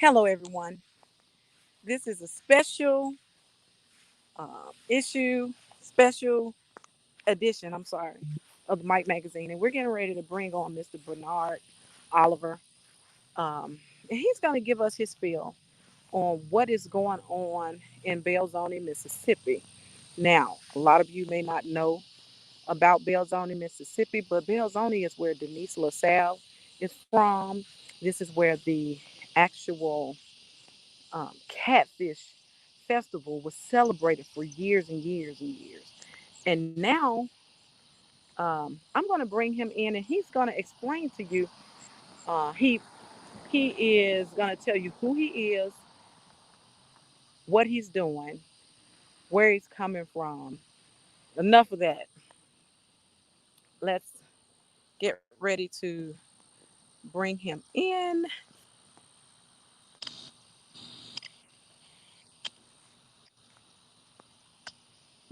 Hello, everyone. This is a special issue, special edition, of the Mike Magazine. And we're getting ready to bring on Mr. Benard Oliver. And he's going to give us his feel on what is going on in Belzoni, Mississippi. Now, a lot of you may not know about Belzoni, Mississippi, but Belzoni is where Denise LaSalle is from. This is where the actual catfish festival was celebrated for years and years and years. And now I'm going to bring him in, and he's going to explain to you. He is going to tell you who he is, what he's doing, where he's coming from. Enough of that. Let's get ready to bring him in.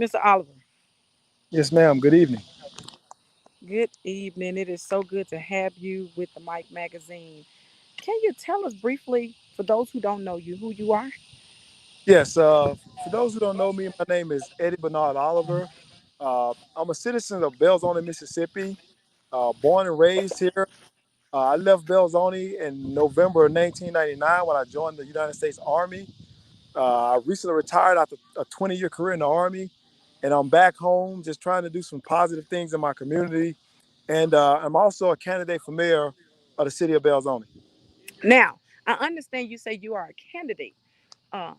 Mr. Oliver, Yes, ma'am. Good evening. good evening. It is so good to have you with the Mike Magazine. Can you tell us briefly, for those who don't know you, who you are? Yes, for those who don't know me, my name is Eddie Bernard Oliver. I'm a citizen of Belzoni, Mississippi, born and raised here. I left Belzoni in November of 1999 when I joined the United States Army. I recently retired after a 20-year career in the Army, and I'm back home just trying to do some positive things in my community. And I'm also a candidate for mayor of the city of Belzoni. Now, I understand you say you are a candidate, um,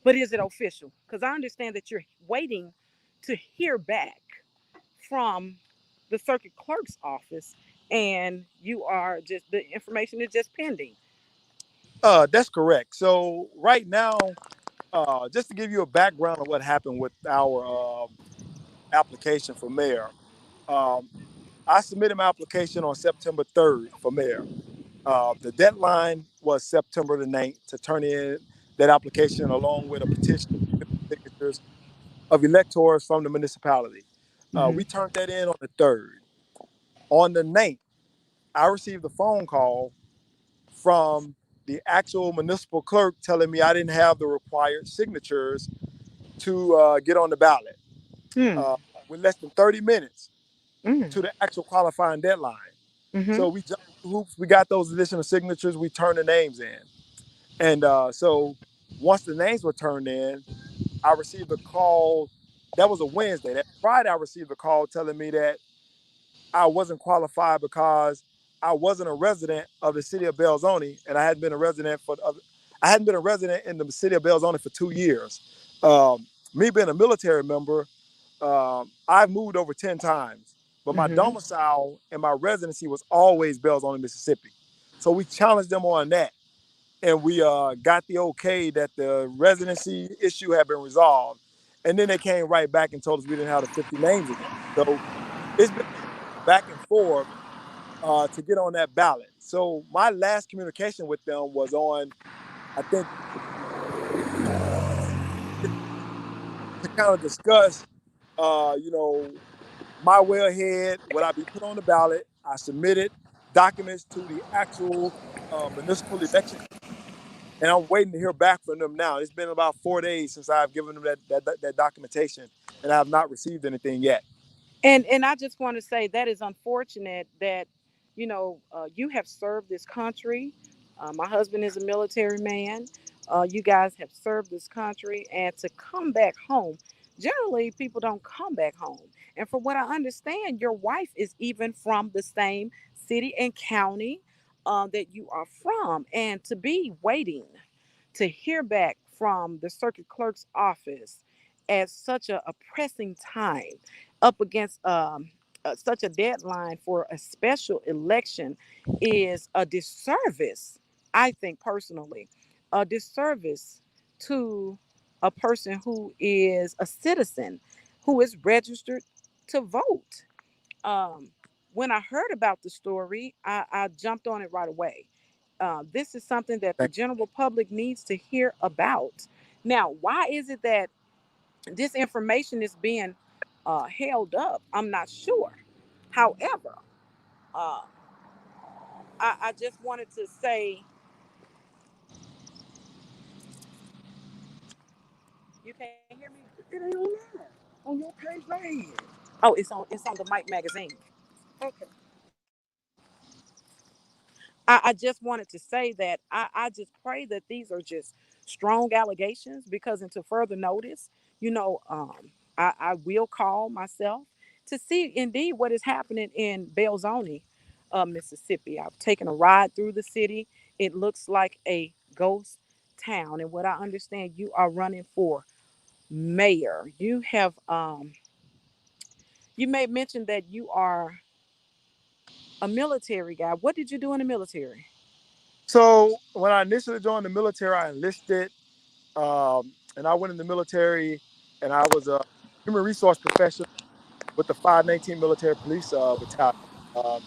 but is it official? Because I understand that you're waiting to hear back from the circuit clerk's office, and you are just the information is just pending. That's correct. So right now, just to give you a background of what happened with our application for mayor, um, I submitted my application on September 3rd for mayor. The deadline was September the 9th to turn in that application along with a petition signatures of electors from the municipality. Mm-hmm. We turned that in on the 3rd. On the 9th, I received a phone call from the actual municipal clerk telling me I didn't have the required signatures to get on the ballot Mm-hmm. uh, with less than 30 minutes Mm-hmm. to the actual qualifying deadline. Mm-hmm. So we jumped through hoops. We got those additional signatures. We turned the names in. And so once the names were turned in, I received a call. That was a Wednesday. That Friday, I received a call telling me that I wasn't qualified because I wasn't a resident of the city of Belzoni, and I hadn't been a resident in the city of Belzoni for 2 years. Me being a military member, I've moved over 10 times, but my Mm-hmm. domicile and my residency was always Belzoni, Mississippi. So we challenged them on that, and we got the okay that the residency issue had been resolved. And then they came right back and told us we didn't have the 50 names again. So it's been back and forth to get on that ballot. So my last communication with them was on, I think, to kind of discuss, you know, my way ahead, would I be put on the ballot? I submitted documents to the actual municipal election, and I'm waiting to hear back from them now. It's been about 4 days since I've given them that documentation, and I have not received anything yet. And I just want to say that is unfortunate that you have served this country. My husband is a military man. You guys have served this country, and to come back home. Generally, people don't come back home. And from what I understand, your wife is even from the same city and county that you are from, and to be waiting to hear back from the circuit clerk's office at such a pressing time up against such a deadline for a special election is a disservice, I think personally, a disservice to a person who is a citizen, who is registered to vote. Um, when I heard about the story, I jumped on it right away. This is something that the Thank general public needs to hear about. Now, why is it that this information is being held up? I'm not sure. However, uh, I just wanted to say You can't hear me? It ain't on that. On your page, go ahead. Oh, it's on the Mike magazine. Okay. I just wanted to say that I just pray that these are just strong allegations, because until further notice, you know, I will call myself to see indeed what is happening in Belzoni, Mississippi. I've taken a ride through the city. It looks like a ghost town. And what I understand, you are running for mayor. You may mention that you are a military guy. What did you do in the military? So when I initially joined the military, I enlisted, and I went in the military, and I was a human resource professional with the 519 Military Police Battalion. Um,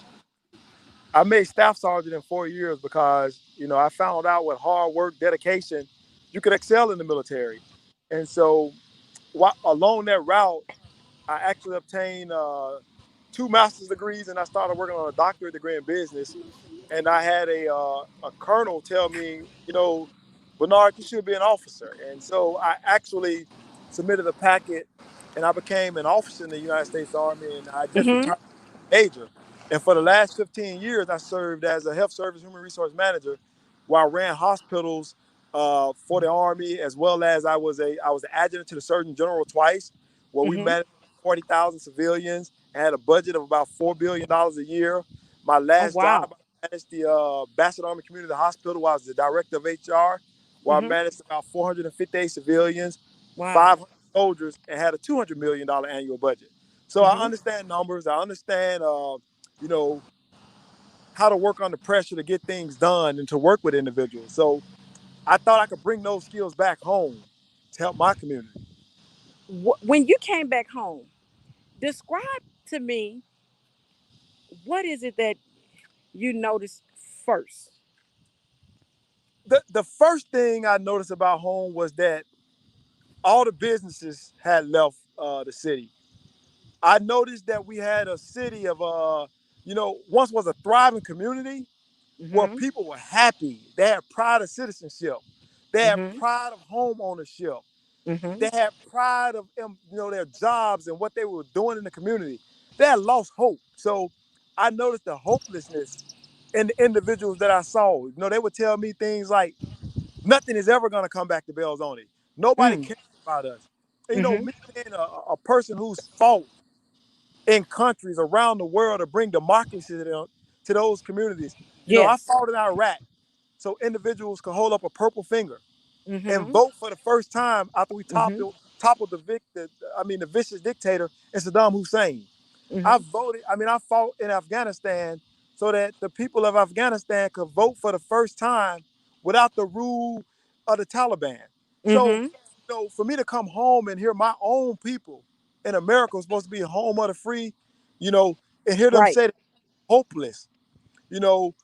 I made staff sergeant in 4 years because I found out with hard work, dedication, you could excel in the military. And so along that route, I actually obtained two master's degrees, and I started working on a doctorate degree in business. And I had a colonel tell me, Benard, you should be an officer. And so I actually submitted a packet, and I became an officer in the United States Army, and I just Mm-hmm. retired major. And for the last 15 years, I served as a health service human resource manager, where I ran hospitals for the Army, as well as I was the adjutant to the Surgeon General twice, where we Mm-hmm. managed 40,000 civilians and had a budget of about $4 billion a year. My Oh, last job, wow. I managed the Bassett Army Community Hospital, where I was the director of HR, where I Mm-hmm. managed about 458 civilians, Wow. 500 soldiers, and had a $200 million annual budget. So I Mm-hmm. understand numbers. I understand, you know, how to work under pressure to get things done and to work with individuals. So I thought I could bring those skills back home to help my community. When you came back home, describe to me, what is it that you noticed first? The first thing I noticed about home was that all the businesses had left the city. I noticed that we had a city of, once was a thriving community where Mm-hmm. people were happy. They had pride of citizenship. They had Mm-hmm. pride of home ownership. Mm-hmm. They had pride of their jobs and what they were doing in the community. They had lost hope. So I noticed the hopelessness in the individuals that I saw. They would tell me things like, nothing is ever going to come back to Belzoni. Nobody Mm. cares about us. Mm-hmm. Me being a person who's fought in countries around the world to bring democracy to those communities. I Yes. fought in Iraq so individuals could hold up a purple finger and Mm-hmm. vote for the first time after we Mm-hmm. toppled the vicious dictator in Saddam Hussein. I Mm-hmm. voted. I fought in Afghanistan so that the people of Afghanistan could vote for the first time without the rule of the Taliban. So, Mm-hmm. for me to come home and hear my own people in America was supposed to be home of the free, you know, and hear them Right. say hopeless, you know,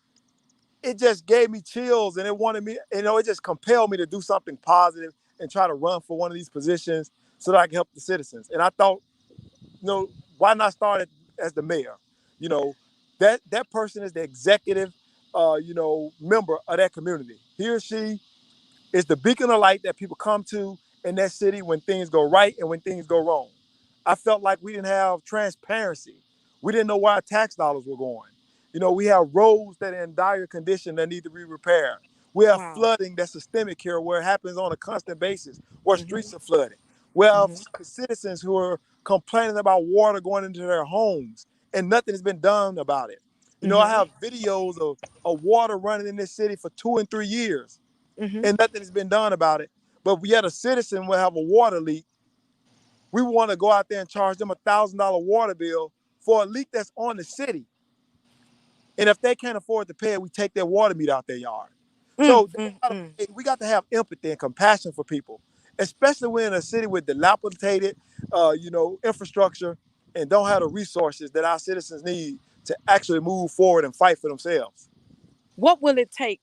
it just gave me chills, and it wanted me, it just compelled me to do something positive and try to run for one of these positions so that I can help the citizens. And I thought, why not start as the mayor? You know, that person is the executive, member of that community. He or she is the beacon of light that people come to in that city when things go right and when things go wrong. I felt like we didn't have transparency. We didn't know where our tax dollars were going. We have roads that are in dire condition that need to be repaired. We have Wow. flooding that's systemic here where it happens on a constant basis, where Mm-hmm. streets are flooded. We have Mm-hmm. citizens who are complaining about water going into their homes and nothing has been done about it. I Mm-hmm. have videos of water running in this city for 2 and 3 years Mm-hmm. and nothing has been done about it. But yet a citizen will have a water leak. We want to go out there and charge them $1,000 water bill for a leak that's on the city. And if they can't afford to pay it, we take their water meter out their yard. So Mm-hmm. we got to have empathy and compassion for people, especially when in a city with dilapidated, infrastructure and don't have the resources that our citizens need to actually move forward and fight for themselves. What will it take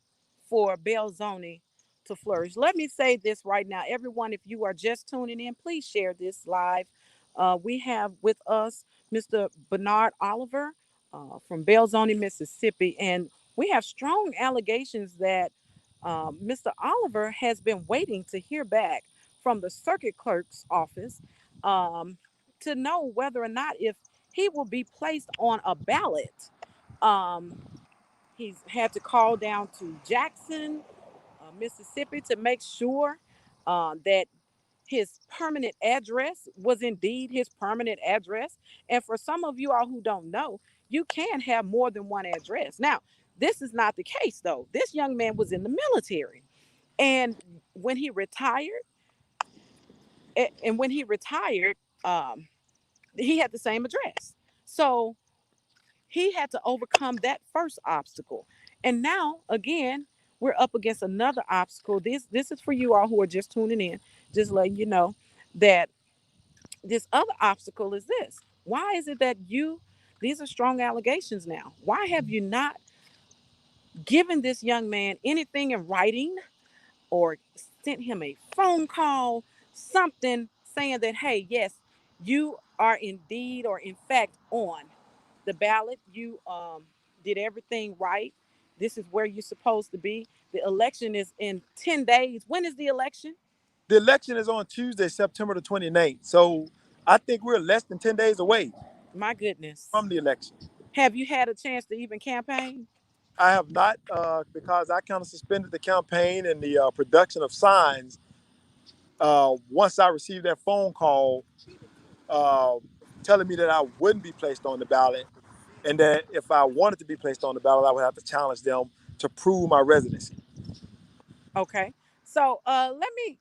for Belzoni to flourish? Let me say this right now. Everyone, if you are just tuning in, please share this live. We have with us Mr. Benard Oliver from Belzoni, Mississippi, and we have strong allegations that Mr. Oliver has been waiting to hear back from the circuit clerk's office um, to know whether or not if he will be placed on a ballot. Um, he's had to call down to Jackson, Mississippi, to make sure that his permanent address was indeed his permanent address. And for some of you all who don't know, you can have more than one address. Now, this is not the case though. This young man was in the military. And when he retired, and when he retired, um, he had the same address. So he had to overcome that first obstacle. And now, again, we're up against another obstacle. This is for you all who are just tuning in, just letting you know that this other obstacle is this. Why is it that these are strong allegations now? Why have you not given this young man anything in writing or sent him a phone call, something saying that, hey, yes, you are indeed or in fact on the ballot. You did everything right. This is where you're supposed to be. The election is in 10 days. When is the election? The election is on Tuesday, September the 29th. So I think we're less than 10 days away My goodness. from the election. Have you had a chance to even campaign? I have not, because I kind of suspended the campaign and the production of signs once I received that phone call uh, telling me that I wouldn't be placed on the ballot, and that if I wanted to be placed on the ballot, I would have to challenge them to prove my residency. Okay. So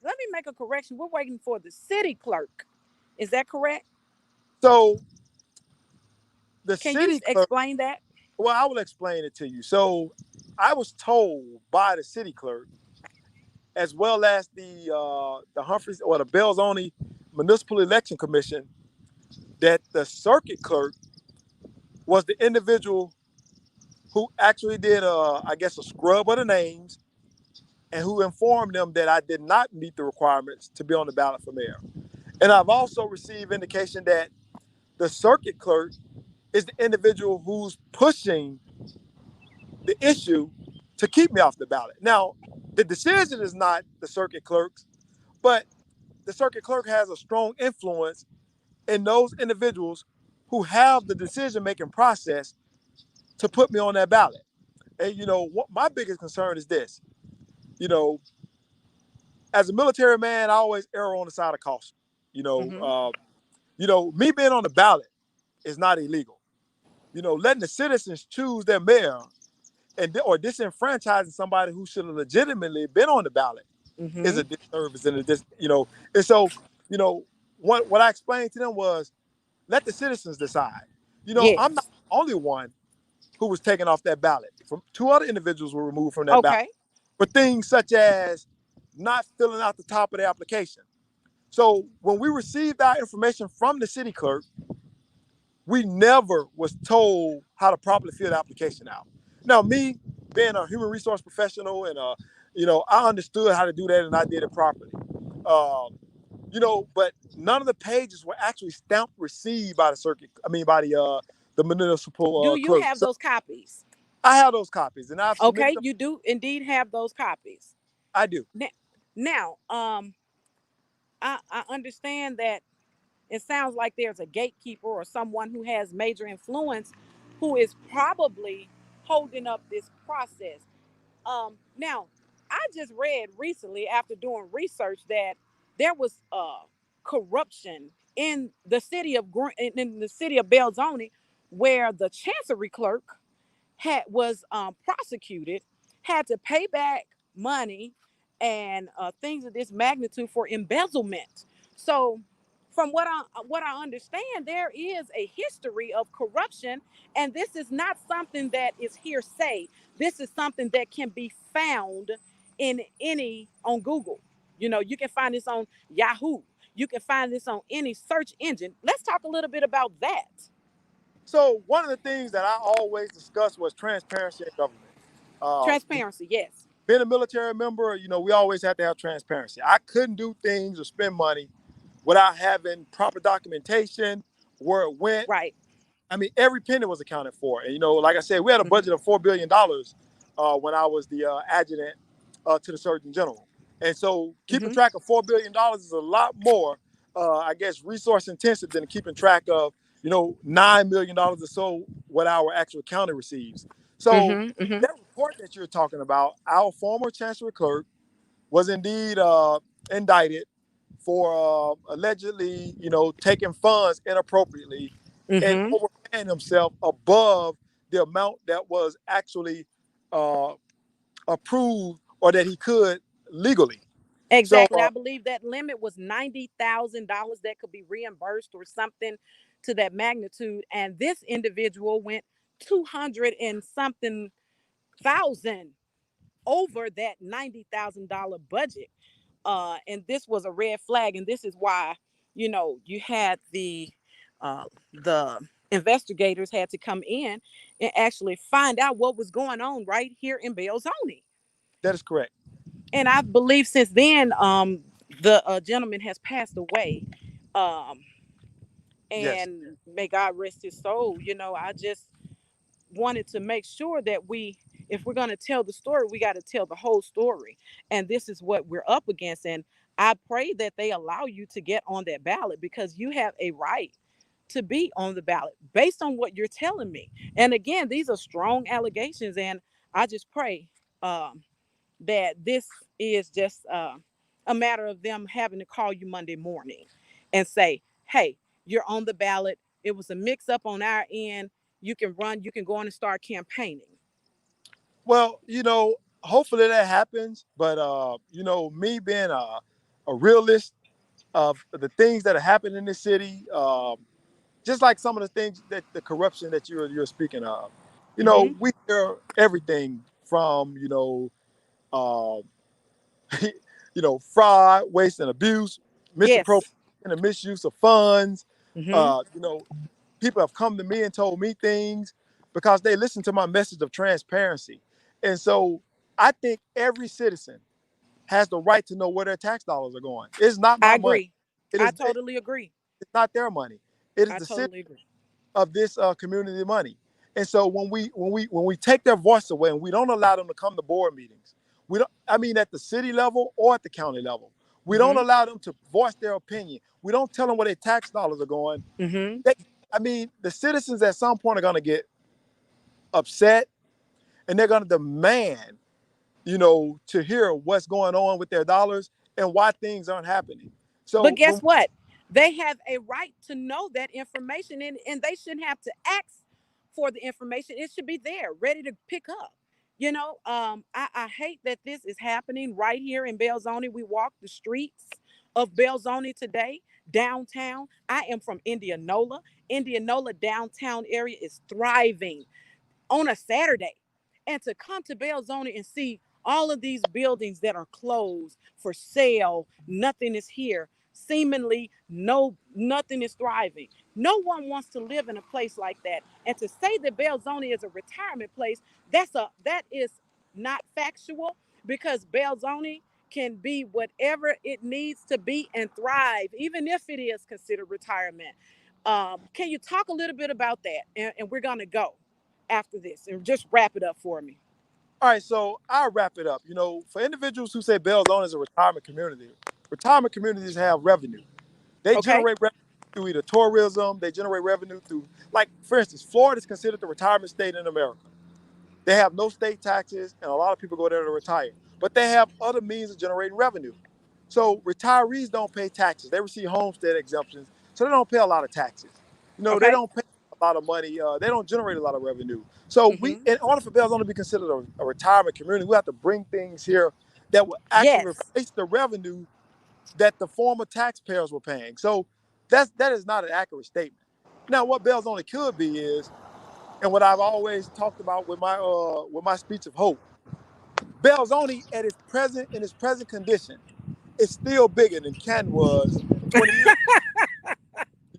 let me make a correction. We're waiting for the city clerk. Is that correct? So the Can you city clerk, explain that? well, I will explain it to you. So I was told by the city clerk, as well as the Humphreys or the Belzoni Municipal Election Commission, that the circuit clerk was the individual who actually did, I guess, a scrub of the names, and who informed them that I did not meet the requirements to be on the ballot for mayor. And I've also received indication that the circuit clerk is the individual who's pushing the issue to keep me off the ballot. Now, the decision is not the circuit clerk's, but the circuit clerk has a strong influence in those individuals who have the decision making process to put me on that ballot. And what my biggest concern is this. You know, as a military man, I always err on the side of caution. You know, Mm-hmm. uh, me being on the ballot is not illegal. Letting the citizens choose their mayor or disenfranchising somebody who should have legitimately been on the ballot is Mm-hmm. a disservice and and so what I explained to them was, let the citizens decide. I'm not Yes. the only one who was taken off that ballot. From two other individuals were removed from that ballot Okay. for things such as not filling out the top of the application. So when we received our information from the city clerk, we never was told how to properly fill the application out. Now, me being a human resource professional and I understood how to do that and I did it properly. But none of the pages were actually stamped received by the circuit. I mean, by the municipal Do you clerk. have So those copies? I have those copies and I've submitted Okay, them. you do indeed have those copies. I do. Now, now I understand that it sounds like there's a gatekeeper or someone who has major influence who is probably holding up this process. Now, I just read recently after doing research that there was corruption in the city of Belzoni, where the chancery clerk was prosecuted, had to pay back money and things of this magnitude for embezzlement. So, from what I understand, there is a history of corruption, and this is not something that is hearsay. This is something that can be found in any on Google. You can find this on Yahoo. You can find this on any search engine. Let's talk a little bit about that. So one of the things that I always discussed was transparency in government. Uh, Transparency, yes. Being a military member, we always have to have transparency. I couldn't do things or spend money without having proper documentation, where it went. Right. I mean, every penny was accounted for. And, like I said, we had a Mm-hmm. budget of $4 billion when I was the adjutant to the Surgeon General. And so keeping Mm-hmm. track of $4 billion is a lot more, I guess, resource intensive than keeping track of, $9 million or so what our actual county receives. So Mm-hmm. Mm-hmm. that report that you're talking about, our former chancellor clerk was indeed indicted for allegedly, taking funds inappropriately and Mm-hmm. overpaying himself above the amount that was actually uh, approved or that he could legally. So Exactly. I believe that limit was $90,000 that could be reimbursed or something to that magnitude. And this individual went 200 and something thousand over that $90,000 budget. And this was a red flag. And this is why, you had the investigators had to come in and actually find out what was going on right here in Belzoni. that is correct. And I believe since then, the gentleman has passed away. Um, Yes. and may God rest his soul. I just wanted to make sure that if we're going to tell the story, we got to tell the whole story. And this is what we're up against. And I pray that they allow you to get on that ballot because you have a right to be on the ballot based on what you're telling me. And again, these are strong allegations. And I just pray um, that this is just a matter of them having to call you Monday morning and say, hey, you're on the ballot. It was a mix up on our end. You can run, you can go on and start campaigning. Well, hopefully that happens. But, me being a realist of the things that are happening in this city, just like some of the things that the corruption that you're speaking of, Mm-hmm. we hear everything from, uh, fraud, waste, and abuse, misappropriation Yes. and misuse of funds. Mm-hmm. Uh, you know, People have come to me and told me things because they listen to my message of transparency. And so I think every citizen has the right to know where their tax dollars are going. It's not I my money. agree. It I is totally agree. it's not their money. It is I the city totally agree. of this community money. And so when we take their voice away and we don't allow them to come to board meetings, we don't. I mean, at the city level or at the county level, we don't Mm-hmm. allow them to voice their opinion. We don't tell them where their tax dollars are going. Mm-hmm. They, I mean, the citizens at some point are going to get upset and they're going to demand, to hear what's going on with their dollars and why things aren't happening. But So guess what? They have a right to know that information, and they shouldn't have to ask for the information. It should be there, ready to pick up. I hate that this is happening right here in Belzoni. We walk the streets of Belzoni today, downtown. I am from Indianola. Indianola downtown area is thriving on a Saturday, and to come to Belzoni and see all of these buildings that are closed for sale, nothing is here. Seemingly, nothing is thriving. No one wants to live in a place like that. And to say that Belzoni is a retirement place, that is not factual because Belzoni can be whatever it needs to be and thrive, even if it is considered retirement. Can you talk a little bit about that? And we're gonna go after this and just wrap it up for me. all right, so I'll wrap it up. For individuals who say Belzone is a retirement communities have revenue. They Okay. generate revenue through either tourism, they generate revenue through, like, for instance, Florida is considered the retirement state in America. They have no state taxes, and a lot of people go there to retire. But they have other means of generating revenue. So retirees don't pay taxes. They receive homestead exemptions, so they don't pay a lot of taxes. They Okay. don't pay a lot of money. They don't generate a lot of revenue. So Mm-hmm. in order for Belzone to be considered a retirement community, we have to bring things here that will actually Yes. replace the revenue that the former taxpayers were paying. So that is not an accurate statement. Now, what Belzone could be is, and what I've always talked about with my speech of hope, Belzoni in its present condition is still bigger than Canton was 20 years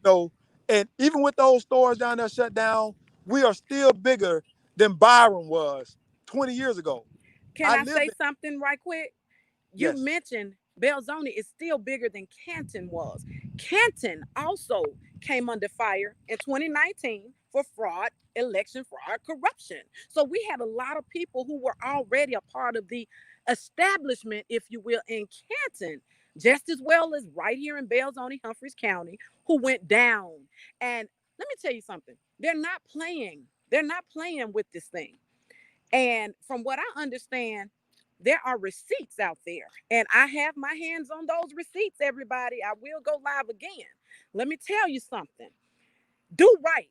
ago. And even with those stores down there shut down, we are still bigger than Byron was 20 years ago. Can I I lived say in something right quick? You yes. mentioned Belzoni is still bigger than Canton was. Canton also came under fire in 2019 for fraud. election fraud corruption. So we had a lot of people who were already a part of the establishment, if you will, in Canton, just as well as right here in Belzoni, Humphreys County, who went down. And let me tell you something. They're not playing. They're not playing with this thing. And from what I understand, there are receipts out there. And I have my hands on those receipts, everybody. I will go live again. Let me tell you something. Do right.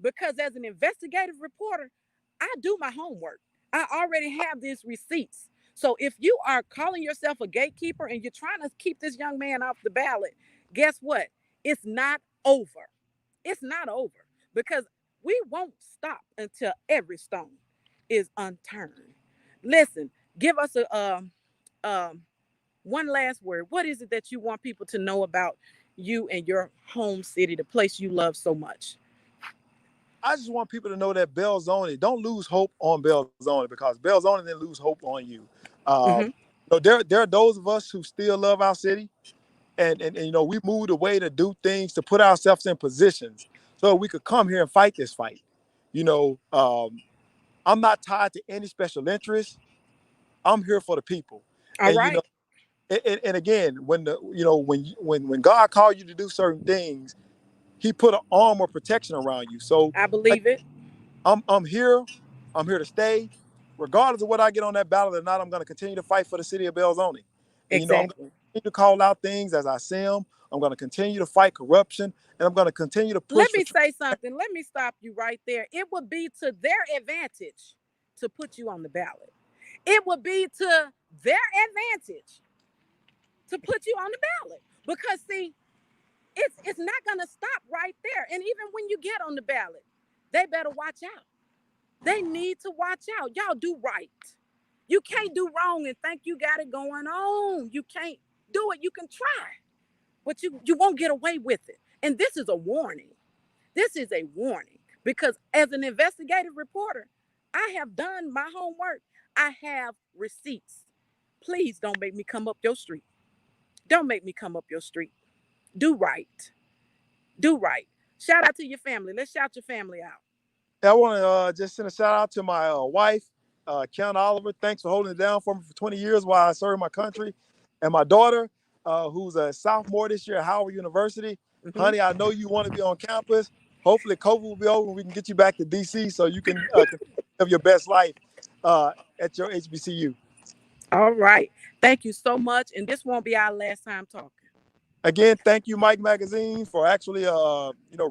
Because as an investigative reporter, I do my homework. I already have these receipts. So if you are calling yourself a gatekeeper and you're trying to keep this young man off the ballot, guess what? It's not over. It's not over because we won't stop until every stone is unturned. Listen, give us um, one last word. What is it that you want people to know about you and your home city, the place you love so much? I just want people to know that Belzoni, don't lose hope on Belzoni, because Belzoni didn't lose hope on you. Mm-hmm. There are those of us who still love our city, and we moved away to do things to put ourselves in positions so we could come here and fight this fight. You know, I'm not tied to any special interest. I'm here for the people, All and right. and again, when when God called you to do certain things, He put an arm of protection around you. So I believe it. I'm here. I'm here to stay. Regardless of what I get on that ballot or not, I'm going to continue to fight for the city of Belzoni. And, I'm going to Exactly. continue to call out things as I see them. I'm going to continue to fight corruption. And I'm going to continue to Let push for me say something. Let me stop you right there. It would be to their advantage to put you on the ballot. It would be to their advantage to put you on the ballot. Because see, it's not gonna stop right there. And even when you get on the ballot, they better watch out. They need to watch out. Y'all do right. You can't do wrong and think you got it going on. You can't do it. You can try, but you won't get away with it. And this is a warning. This is a warning because as an investigative reporter, I have done my homework. I have receipts. Please don't make me come up your street. Don't make me come up your street. Do right. Do right. Shout out to your family. Let's shout your family out. I want to just send a shout out to my wife, Count Oliver. Thanks for holding it down for me for 20 years while I served my country. And my daughter, who's a sophomore this year at Howard University. Mm-hmm. Honey, I know you want to be on campus. Hopefully, COVID will be over and we can get you back to DC so you can live your best life at your HBCU. All right. Thank you so much. And this won't be our last time talking. Again, thank you, Mike Magazine, for actually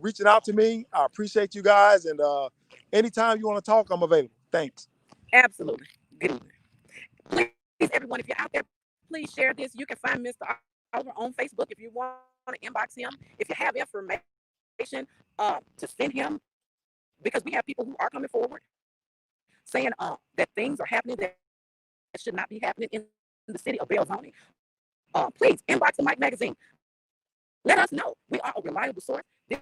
reaching out to me. I appreciate you guys, and anytime you want to talk, I'm available. Thanks. Absolutely. Good. Please, everyone, if you're out there, please share this. You can find Mr. Oliver on Facebook if you want to inbox him. If you have information to send him, because we have people who are coming forward saying that things are happening that should not be happening in the city of Belzoni. Please inbox the Mike Magazine. Let us know. We are a reliable source. This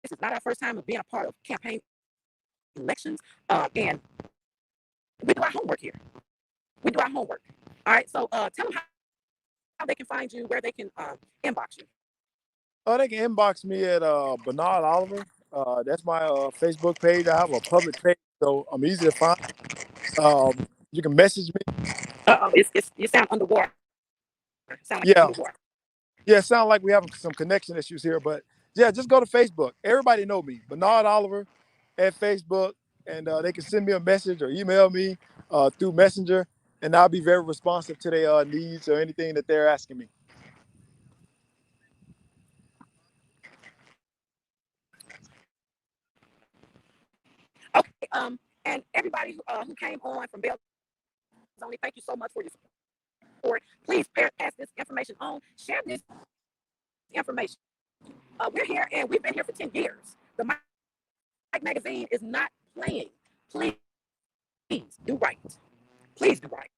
is not our first time of being a part of campaign elections, and we do our homework here. We do our homework. All right. So tell them how they can find you, where they can inbox you. Oh, they can inbox me at Benard Oliver. That's my Facebook page. I have a public page, so I'm easy to find. You can message me. It's you sound underwater. Sound like you're underwater. Yeah, yeah. It sounds like we have some connection issues here, but yeah, just go to Facebook. Everybody know me, Benard Oliver, at Facebook, and they can send me a message or email me through Messenger, and I'll be very responsive to their needs or anything that they're asking me. Okay. And everybody who came on from Belzoni, thank you so much for your support. Please pass this information on. Share this information. We're here and we've been here for 10 years. The Mike Magazine is not playing. Please do right. Please do right.